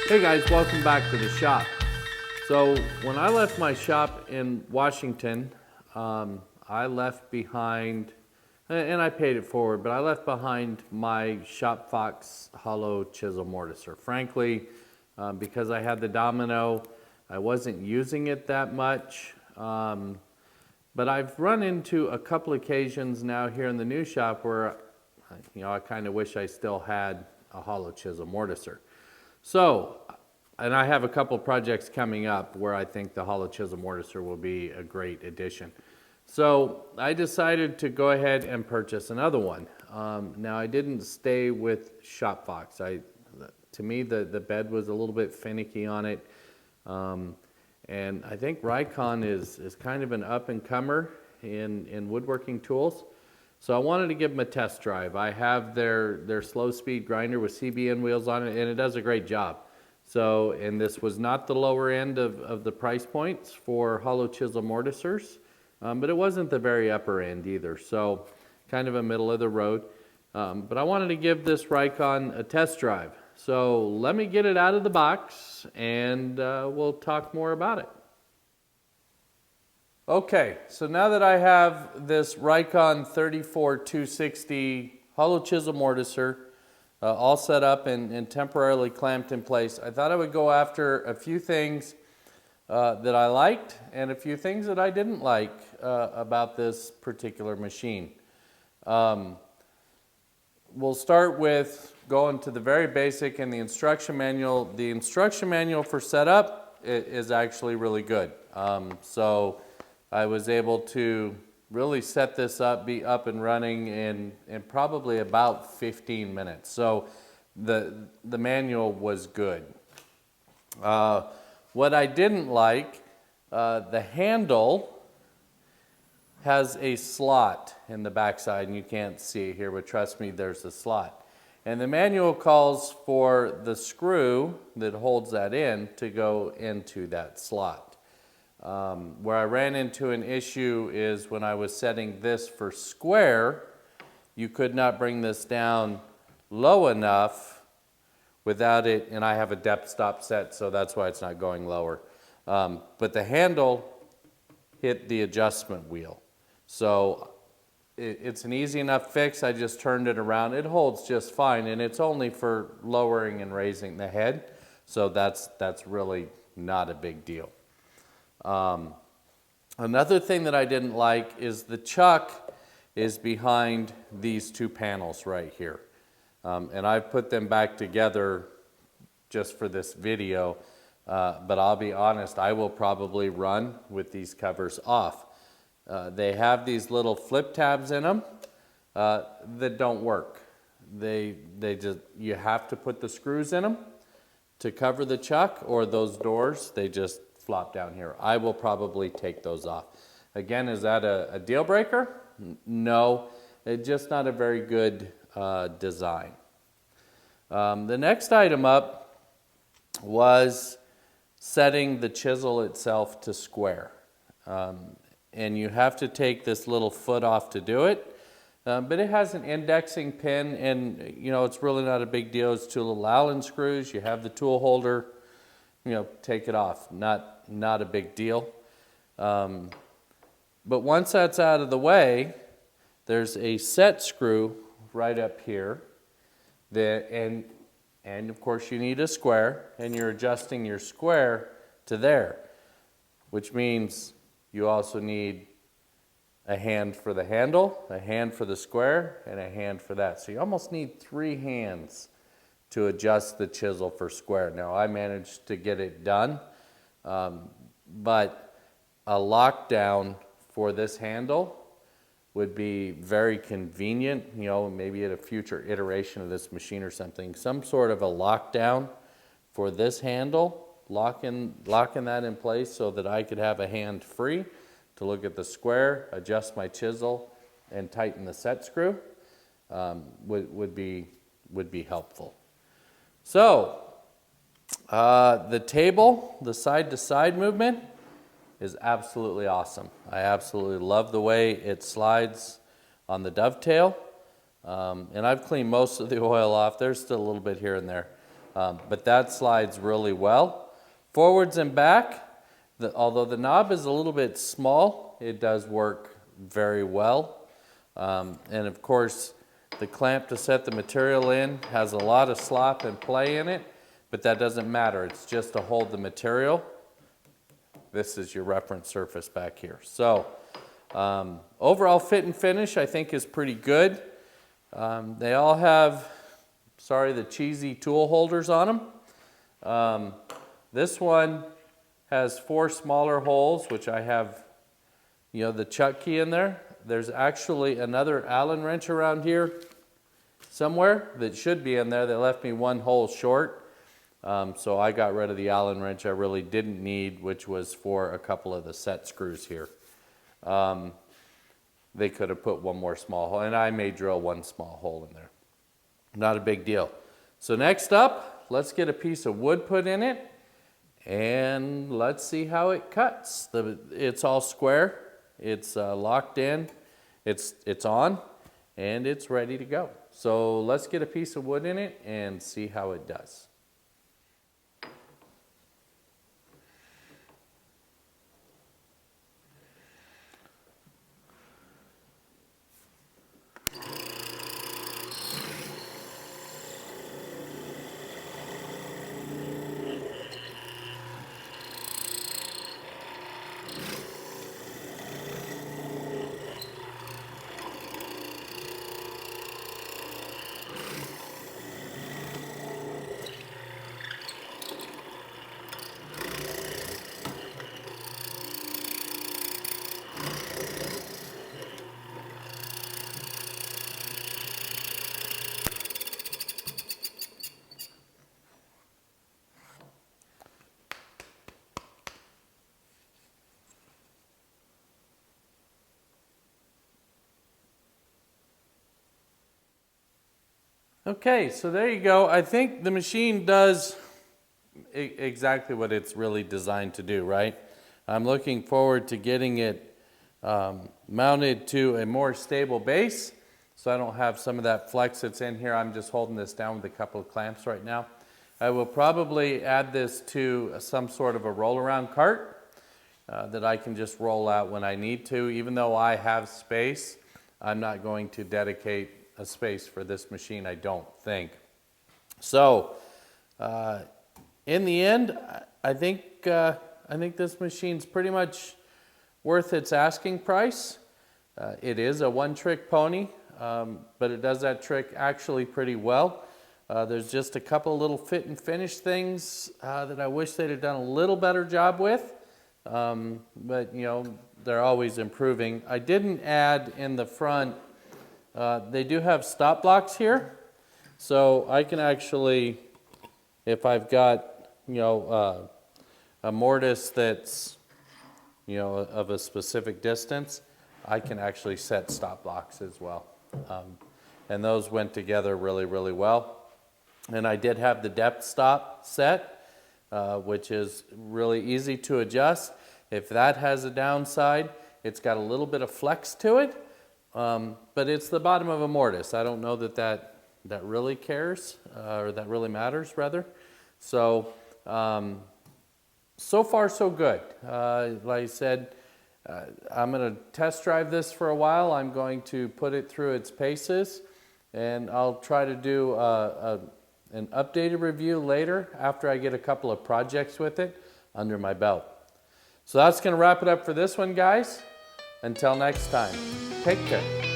Hey guys, welcome back to the shop. So when I left my shop in Washington, I left behind, and I paid it forward, but I left behind my Shop Fox hollow chisel mortiser. Frankly, because I had the Domino, I wasn't using it that much. But I've run into a couple occasions now here in the new shop where, I kind of wish I still had a hollow chisel mortiser. So, and I have a couple projects coming up where I think the hollow chisel mortiser will be a great addition. So I decided to go ahead and purchase another one. Now I didn't stay with Shop Fox. To me the bed was a little bit finicky on it. And I think Rikon is kind of an up-and-comer in woodworking tools. So I wanted to give them a test drive. I have their slow-speed grinder with CBN wheels on it, and it does a great job. So, and this was not the lower end of the price points for hollow chisel mortisers, but it wasn't the very upper end either. So, kind of a middle of the road. But I wanted to give this Rikon a test drive. So let me get it out of the box and we'll talk more about it. Okay, so now that I have this Rikon 34260 hollow chisel mortiser all set up and temporarily clamped in place, I thought I would go after a few things that I liked and a few things that I didn't like about this particular machine. We'll start with going to the very basic and the instruction manual. The instruction manual for setup is actually really good. So I was able to really set this up, be up and running in probably about 15 minutes. So the manual was good. What I didn't like, the handle has a slot in the backside, and you can't see it here, but trust me, there's a slot. And the manual calls for the screw that holds that in to go into that slot. Where I ran into an issue is when I was setting this for square, you could not bring this down low enough without it, and I have a depth stop set, so that's why it's not going lower. But the handle hit the adjustment wheel. So it's an easy enough fix. I just turned it around. It holds just fine, and it's only for lowering and raising the head. So that's really not a big deal. Another thing that I didn't like is the chuck is behind these two panels right here. And I've put them back together just for this video. But I'll be honest, I will probably run with these covers off. They have these little flip tabs in them that don't work. You have to put the screws in them to cover the chuck, or those doors, they just flop down here. I will probably take those off. Again, is that a deal breaker? No, it's just not a very good design. The next item up was setting the chisel itself to square. And you have to take this little foot off to do it. But it has an indexing pin, and it's really not a big deal. It's two little Allen screws. You have the tool holder, take it off. Not a big deal. But once that's out of the way, there's a set screw right up here. And of course you need a square, and you're adjusting your square to there, which means you also need a hand for the handle, a hand for the square, and a hand for that. So you almost need 3 hands to adjust the chisel for square. Now I managed to get it done, but a lockdown for this handle would be very convenient, maybe at a future iteration of this machine or something. Some sort of a lockdown for this handle, locking that in place so that I could have a hand free to look at the square, adjust my chisel, and tighten the set screw would be helpful. So the table, the side-to-side movement is absolutely awesome. I absolutely love the way it slides on the dovetail. And I've cleaned most of the oil off. There's still a little bit here and there. but that slides really well. Forwards and back, although the knob is a little bit small, it does work very well. And of course, the clamp to set the material in has a lot of slop and play in it, but that doesn't matter. It's just to hold the material. This is your reference surface back here. So overall fit and finish I think is pretty good. They all have, the cheesy tool holders on them. This one has 4 smaller holes, which I have, the chuck key in there. There's actually another Allen wrench around here somewhere that should be in there. They left me 1 hole short. So I got rid of the Allen wrench I really didn't need, which was for a couple of the set screws here. They could have put 1 more small hole, and I may drill 1 small hole in there. Not a big deal. So next up, let's get a piece of wood put in it, and let's see how it cuts. It's all square. It's locked in. It's on, and it's ready to go. So let's get a piece of wood in it and see how it does. Okay, so there you go. I think the machine does exactly what it's really designed to do, right? I'm looking forward to getting it mounted to a more stable base, so I don't have some of that flex that's in here. I'm just holding this down with a couple of clamps right now. I will probably add this to some sort of a roll-around cart that I can just roll out when I need to. Even though I have space, I'm not going to dedicate a space for this machine, I don't think. So, in the end, I think this machine's pretty much worth its asking price. It is a 1-trick pony, but it does that trick actually pretty well. There's just a couple little fit and finish things that I wish they'd have done a little better job with, but they're always improving. I didn't add in the front. They do have stop blocks here, so I can actually, if I've got a mortise that's of a specific distance, I can actually set stop blocks as well, and those went together really, really well. And I did have the depth stop set, which is really easy to adjust. If that has a downside, it's got a little bit of flex to it. But it's the bottom of a mortise. I don't know that really cares, or that really matters, rather. So, so far so good. Like I said, I'm going to test drive this for a while. I'm going to put it through its paces, and I'll try to do an updated review later after I get a couple of projects with it under my belt. So that's going to wrap it up for this one, guys. Until next time, take care.